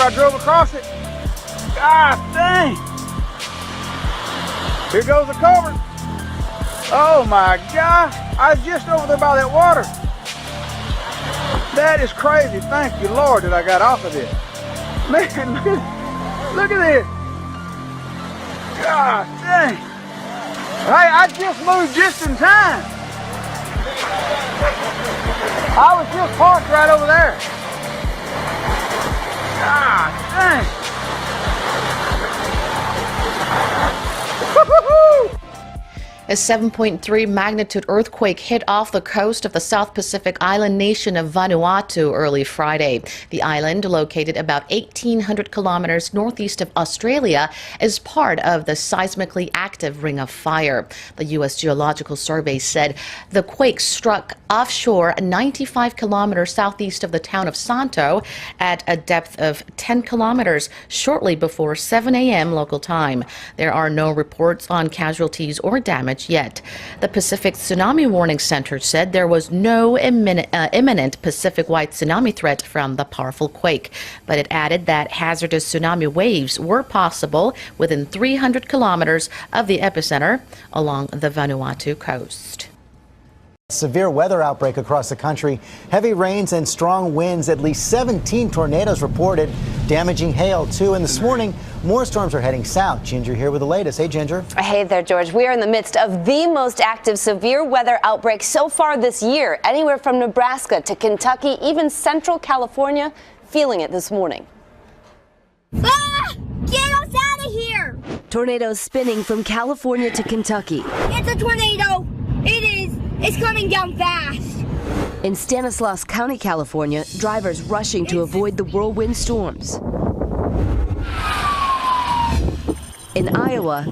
I drove across it. God dang. Here goes the culvert. Oh my God. I was just over there by that water. That is crazy. Thank you, Lord, that I got off of it. Man, look at this. God dang. Hey, I just moved just in time. I was just parked right over there. God dang. Woo-hoo-hoo. A 7.3 magnitude earthquake hit off the coast of the South Pacific island nation of Vanuatu early Friday. The island, located about 1,800 kilometers northeast of Australia, is part of the seismically active Ring of Fire. The U.S. Geological Survey said the quake struck offshore 95 kilometers southeast of the town of Santo at a depth of 10 kilometers shortly before 7 a.m. local time. There are no reports on casualties or damage yet. The Pacific Tsunami Warning Center said there was no imminent Pacific-wide tsunami threat from the powerful quake, but it added that hazardous tsunami waves were possible within 300 kilometers of the epicenter along the Vanuatu coast. Severe weather outbreak across the country. Heavy rains and strong winds. At least 17 tornadoes reported, damaging hail too. And this morning, more storms are heading south. Ginger here with the latest. Hey, Ginger. Hey there, George. We are in the midst of the most active severe weather outbreak so far this year. Anywhere from Nebraska to Kentucky, even Central California, feeling it this morning. Ah! Get us out of here! Tornadoes spinning from California to Kentucky. It's a tornado. It is. It's coming down fast. In Stanislaus County, California, drivers rushing to avoid the whirlwind storms. In Iowa,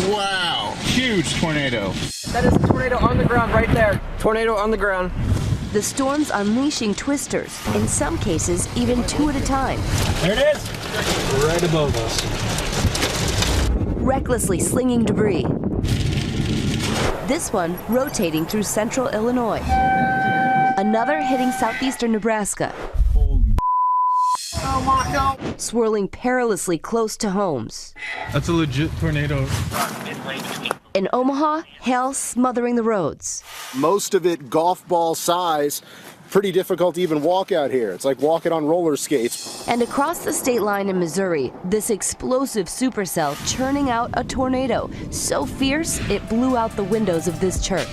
wow, huge tornado. That is a tornado on the ground right there. Tornado on the ground. the storms unleashing twisters, in some cases even two at a time. There it is, right above us. Recklessly slinging debris. This one rotating through central Illinois. Another hitting southeastern Nebraska. Oh my God. Swirling perilously close to homes. That's a legit tornado. In Omaha, hail smothering the roads. Most of it golf ball size. Pretty difficult to even walk out here. It's like walking on roller skates. And across the state line in Missouri, this explosive supercell churning out a tornado so fierce it blew out the windows of this church.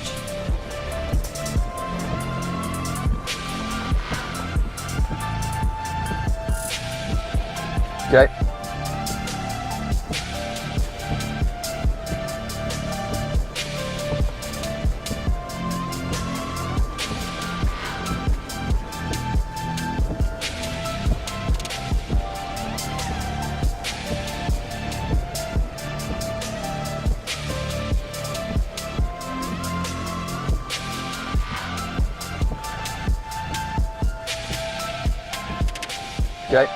Okay. Okay.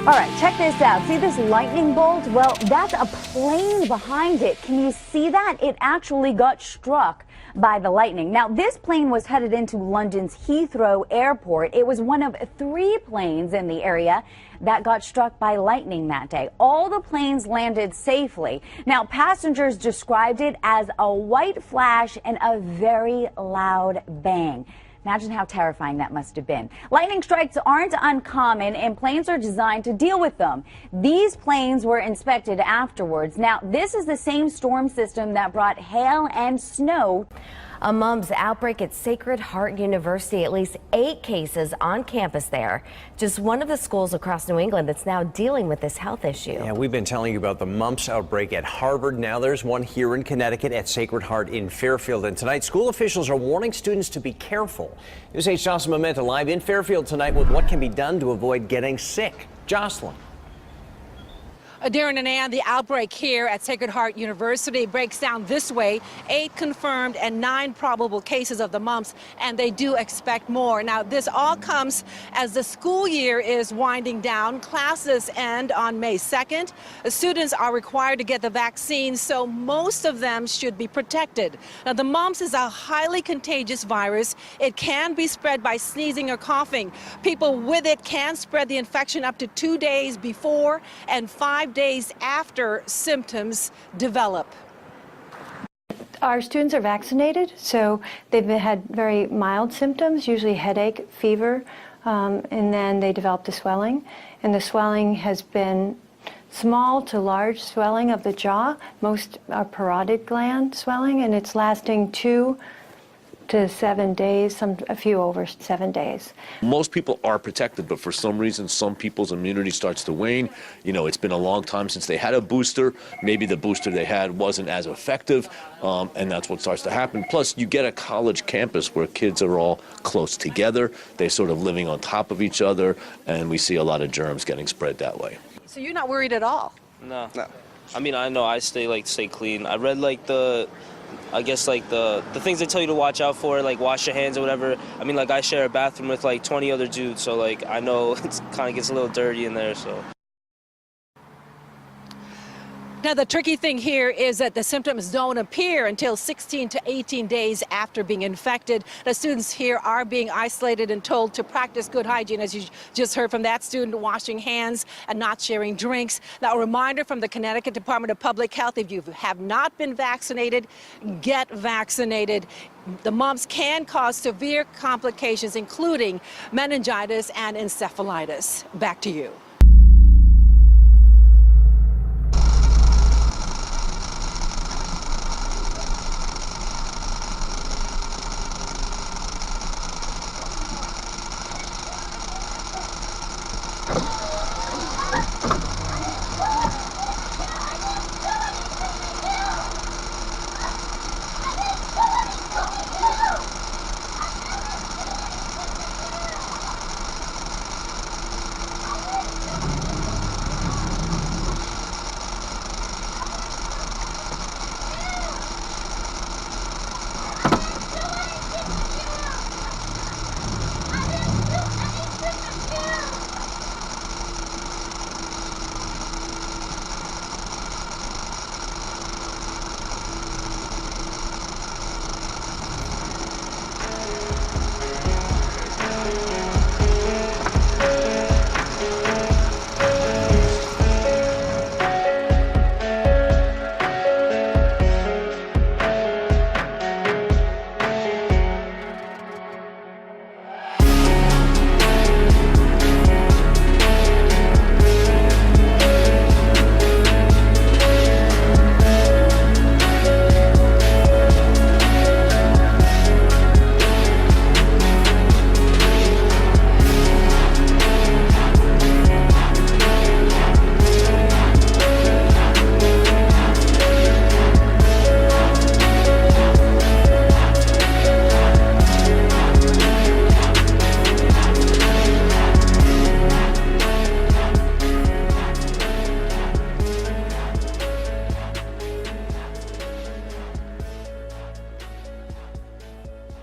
All right, check this out. See this lightning bolt? Well, that's a plane behind it. Can you see that? It actually got struck by the lightning. Now, this plane was headed into London's Heathrow Airport. It was one of 3 planes in the area that got struck by lightning that day. All the planes landed safely. Now, passengers described it as a white flash and a very loud bang. Imagine how terrifying that must have been. Lightning strikes aren't uncommon, and planes are designed to deal with them. These planes were inspected afterwards. Now, this is the same storm system that brought hail and snow. A mumps outbreak at Sacred Heart University. At least 8 cases on campus there. Just one of the schools across New England that's now dealing with this health issue. Yeah, we've been telling you about the mumps outbreak at Harvard. Now there's one here in Connecticut at Sacred Heart in Fairfield. And tonight, school officials are warning students to be careful. News 8's Jocelyn Mementa live in Fairfield tonight with what can be done to avoid getting sick. Jocelyn. Darren and Ann, the outbreak here at Sacred Heart University breaks down this way: 8 confirmed and 9 probable cases of the mumps, and they do expect more. Now, this all comes as the school year is winding down. Classes end on May 2nd. The students are required to get the vaccine, so most of them should be protected. Now, the mumps is a highly contagious virus. It can be spread by sneezing or coughing. People with it can spread the infection up to 2 days before and 5 days after symptoms develop. Our students are vaccinated, so they've had very mild symptoms, usually headache, fever, and then they develop the swelling. And the swelling has been small to large swelling of the jaw. Most are parotid gland swelling, and it's lasting 2 to 7 days, a few over 7 days. Most people are protected, but for some reason, some people's immunity starts to wane. You know, it's been a long time since they had a booster. Maybe the booster they had wasn't as effective, and that's what starts to happen. Plus, you get a college campus where kids are all close together. They're sort of living on top of each other, and we see a lot of germs getting spread that way. So you're not worried at all? No. I mean, I know I stay clean. I read the things they tell you to watch out for, like wash your hands or whatever. I mean, I share a bathroom with 20 other dudes, so I know it kind of gets a little dirty in there, so. Now, the tricky thing here is that the symptoms don't appear until 16 to 18 days after being infected. The students here are being isolated and told to practice good hygiene, as you just heard from that student, washing hands and not sharing drinks. Now, a reminder from the Connecticut Department of Public Health: if you have not been vaccinated, get vaccinated. The mumps can cause severe complications, including meningitis and encephalitis. Back to you.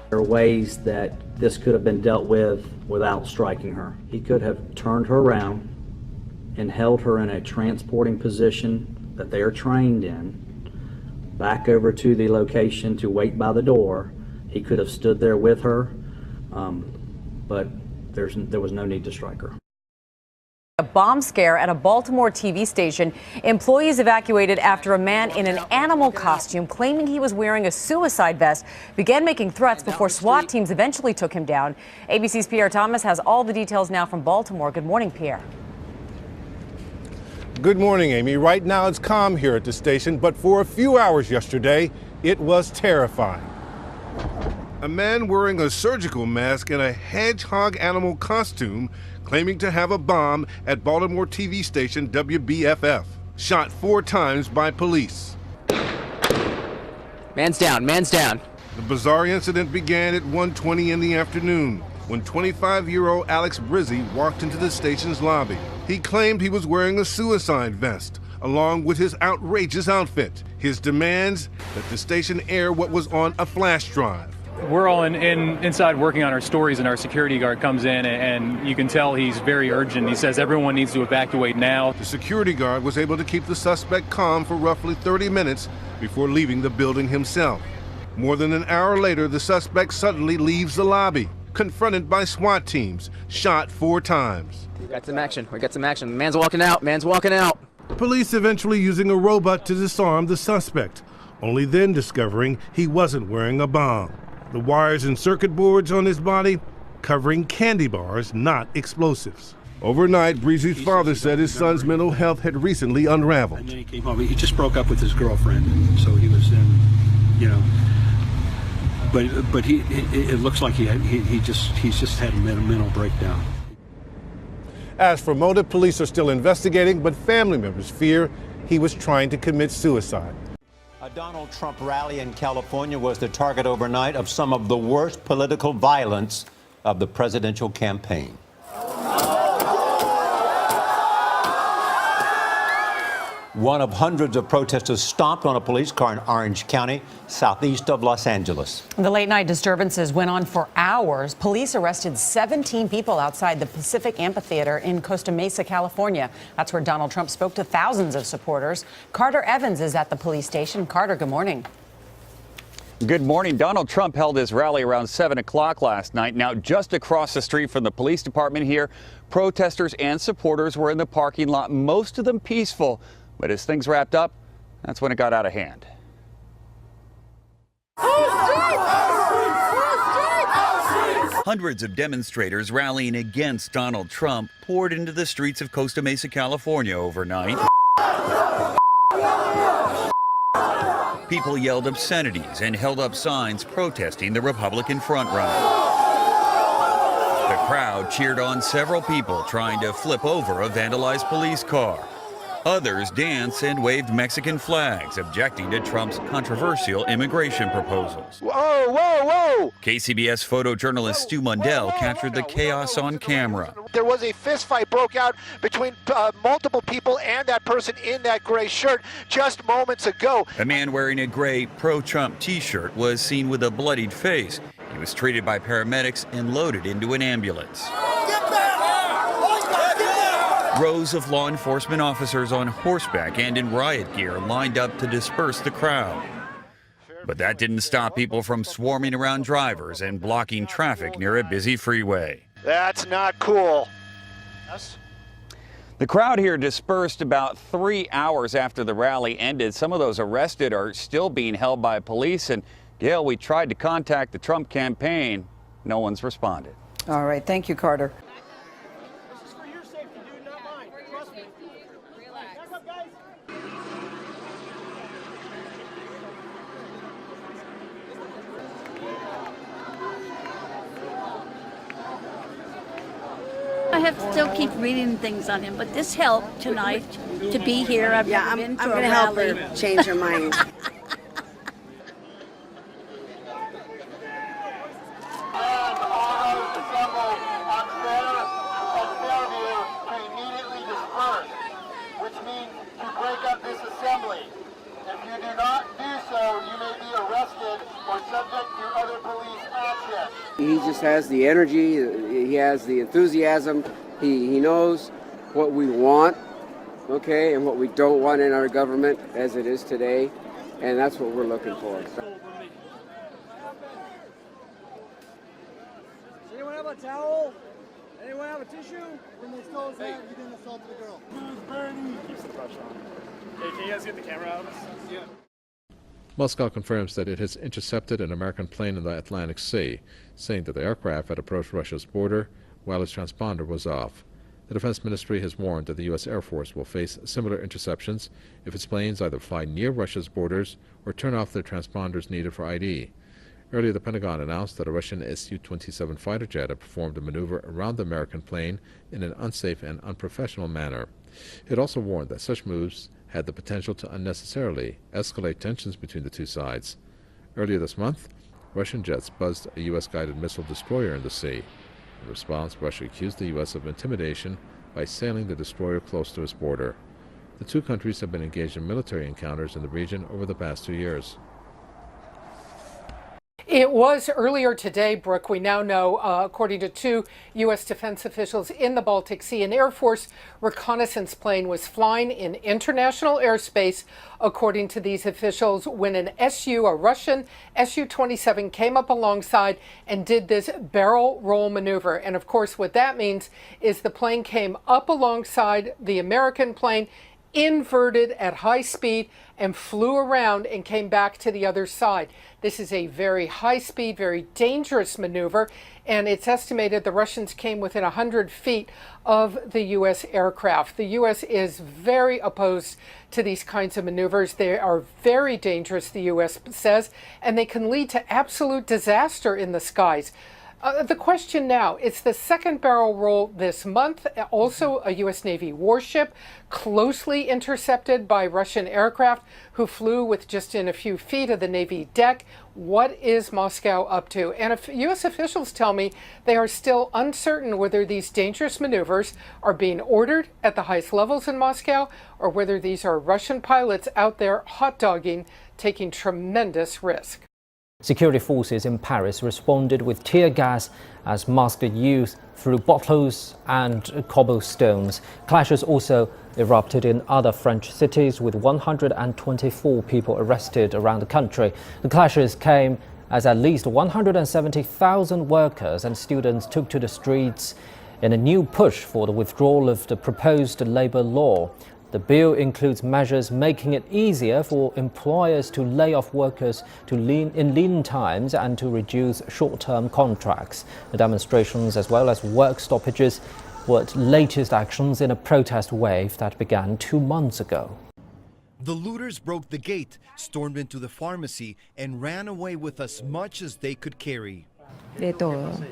There are ways that this could have been dealt with without striking her. He could have turned her around and held her in a transporting position that they are trained in, back over to the location to wait by the door. He could have stood there with her, but there was no need to strike her. A bomb scare at a Baltimore TV station. Employees evacuated after a man in an animal costume claiming he was wearing a suicide vest began making threats before SWAT teams eventually took him down. ABC's Pierre Thomas has all the details now from Baltimore. Good morning, Pierre. Good morning, Amy. Right now it's calm here at the station, but for a few hours yesterday, it was terrifying. A man wearing a surgical mask and a hedgehog animal costume claiming to have a bomb at Baltimore TV station WBFF. Shot 4 times by police. Man's down, man's down. The bizarre incident began at 1:20 in the afternoon when 25-year-old Alex Brizzi walked into the station's lobby. He claimed he was wearing a suicide vest along with his outrageous outfit. His demands that the station air what was on a flash drive. We're all inside working on our stories, and our security guard comes in, and you can tell he's very urgent. He says everyone needs to evacuate now. The security guard was able to keep the suspect calm for roughly 30 minutes before leaving the building himself. More than an hour later, the suspect suddenly leaves the lobby, confronted by SWAT teams, shot 4 times. We got some action. We got some action. Man's walking out. Man's walking out. Police eventually using a robot to disarm the suspect, only then discovering he wasn't wearing a bomb. The wires and circuit boards on his body covering candy bars, not explosives. Overnight, Breezy's father said his son's mental health had recently unraveled. And then he came home. He just broke up with his girlfriend, so he was in, you know. But it looks like he's just had a mental breakdown. As for motive, police are still investigating, but family members fear he was trying to commit suicide. A Donald Trump rally in California was the target overnight of some of the worst political violence of the presidential campaign. One of hundreds of protesters stomped on a police car in Orange County, southeast of Los Angeles. The late night disturbances went on for hours. Police arrested 17 people outside the Pacific Amphitheater in Costa Mesa, California. That's where Donald Trump spoke to thousands of supporters. Carter Evans is at the police station. Carter, good morning. Good morning. Donald Trump held his rally around 7 o'clock last night. Now, just across the street from the police department here, protesters and supporters were in the parking lot, most of them peaceful. But as things wrapped up, that's when it got out of hand. Hundreds of demonstrators rallying against Donald Trump poured into the streets of Costa Mesa, California overnight. People yelled obscenities and held up signs protesting the Republican frontrunner. The crowd cheered on several people trying to flip over a vandalized police car. Others danced and waved Mexican flags, objecting to Trump's controversial immigration proposals. Whoa, whoa, whoa! KCBS photojournalist Stu Mundell captured the chaos on camera. There was a fist fight broke out between multiple people and that person in that gray shirt just moments ago. A man wearing a gray pro-Trump t-shirt was seen with a bloodied face. He was treated by paramedics and loaded into an ambulance. Rows of law enforcement officers on horseback and in riot gear lined up to disperse the crowd. But that didn't stop people from swarming around drivers and blocking traffic near a busy freeway. That's not cool. Yes? The crowd here dispersed about 3 hours after the rally ended. Some of those arrested are still being held by police. And Gail, we tried to contact the Trump campaign. No one's responded. All right. Thank you, Carter. I have to still keep reading things on him, but this helped tonight to be here. I've never been to a rally. I'm going to help her change her mind. Which means to break up this assembly. If you do not do so, you may be arrested or subject to other police action. He just has the energy, he has the enthusiasm, he knows what we want, okay, and what we don't want in our government as it is today, and that's what we're looking for. Does anyone have a towel? Anyone have a tissue? When they stole his hat, he didn't assault the girl. Who's burning? Keeps the pressure on. Hey, can you guys get the camera out? Yeah. Moscow confirms that it has intercepted an American plane in the Atlantic Sea, saying that the aircraft had approached Russia's border while its transponder was off. The Defense Ministry has warned that the U.S. Air Force will face similar interceptions if its planes either fly near Russia's borders or turn off their transponders needed for ID. Earlier, the Pentagon announced that a Russian Su-27 fighter jet had performed a maneuver around the American plane in an unsafe and unprofessional manner. It also warned that such moves had the potential to unnecessarily escalate tensions between the two sides. Earlier this month, Russian jets buzzed a U.S.-guided missile destroyer in the sea. In response, Russia accused the U.S. of intimidation by sailing the destroyer close to its border. The two countries have been engaged in military encounters in the region over the past 2 years. It was earlier today, Brooke, we now know, according to two U.S. defense officials in the Baltic Sea, an Air Force reconnaissance plane was flying in international airspace, according to these officials, when a Russian Su-27 came up alongside and did this barrel roll maneuver. And of course, what that means is the plane came up alongside the American plane, inverted at high speed, and flew around and came back to the other side. This is a very high speed, very dangerous maneuver, and it's estimated the Russians came within 100 feet of the U.S. aircraft. The U.S. is very opposed to these kinds of maneuvers. They are very dangerous, the U.S. says, and they can lead to absolute disaster in the skies. The question now, it's the second barrel roll this month, also a U.S. Navy warship closely intercepted by Russian aircraft who flew with just in a few feet of the Navy deck. What is Moscow up to? And if U.S. officials tell me they are still uncertain whether these dangerous maneuvers are being ordered at the highest levels in Moscow or whether these are Russian pilots out there hot-dogging, taking tremendous risk. Security forces in Paris responded with tear gas as masked youth threw bottles and cobblestones. Clashes also erupted in other French cities, with 124 people arrested around the country. The clashes came as at least 170,000 workers and students took to the streets in a new push for the withdrawal of the proposed labor law. The bill includes measures making it easier for employers to lay off workers in lean times and to reduce short-term contracts. The demonstrations, as well as work stoppages, were the latest actions in a protest wave that began 2 months ago. The looters broke the gate, stormed into the pharmacy, and ran away with as much as they could carry. De todo.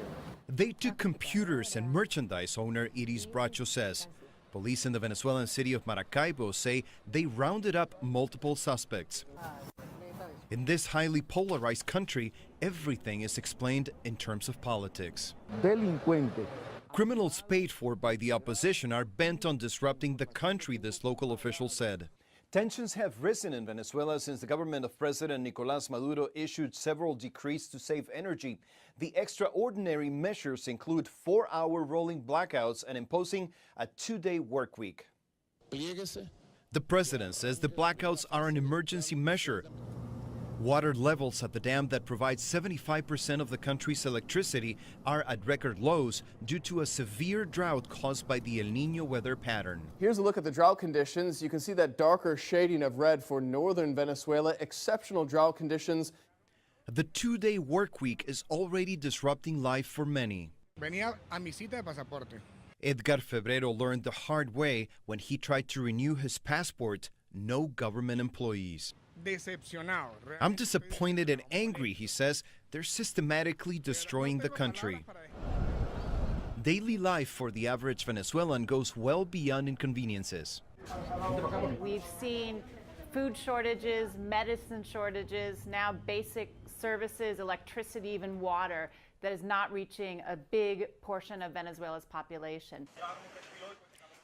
They took computers and merchandise, owner Iris Bracho says. Police in the Venezuelan city of Maracaibo say they rounded up multiple suspects. In this highly polarized country, everything is explained in terms of politics. Delincuente. Criminals paid for by the opposition are bent on disrupting the country, this local official said. Tensions have risen in Venezuela since the government of President Nicolás Maduro issued several decrees to save energy. The extraordinary measures include 4-hour rolling blackouts and imposing a 2-day work week. The president says the blackouts are an emergency measure. Water levels at the dam that provides 75% of the country's electricity are at record lows due to a severe drought caused by the El Niño weather pattern. Here's a look at the drought conditions. You can see that darker shading of red for northern Venezuela. Exceptional drought conditions. The 2-day work week is already disrupting life for many. Venía a mi cita de pasaporte. Edgar Febrero learned the hard way when he tried to renew his passport. No government employees. I'm disappointed and angry, he says. They're systematically destroying the country. Daily life for the average Venezuelan goes well beyond inconveniences. We've seen food shortages, medicine shortages, now basic services, electricity, even water, that is not reaching a big portion of Venezuela's population.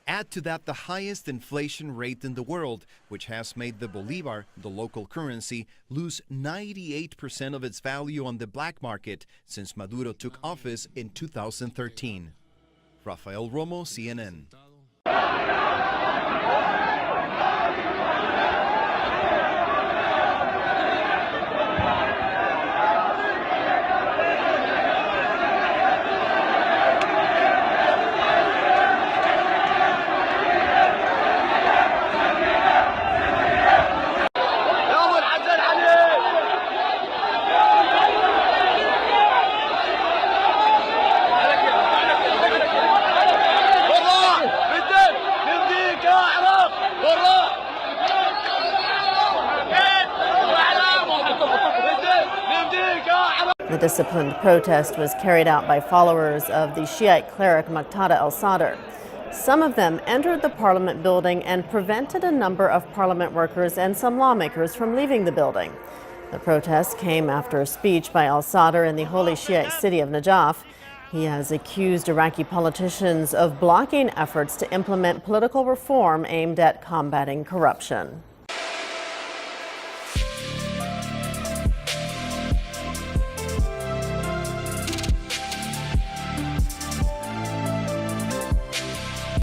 Add to that the highest inflation rate in the world, which has made the bolivar, the local currency, lose 98% of its value on the black market since Maduro took office in 2013. Rafael Romo, CNN. بالراحه The disciplined protest was carried out by followers of the Shiite cleric Muqtada al-Sadr. Some of them entered the parliament building and prevented a number of parliament workers and some lawmakers from leaving the building. The protest came after a speech by al-Sadr in the holy Shiite city of Najaf. He has accused Iraqi politicians of blocking efforts to implement political reform aimed at combating corruption.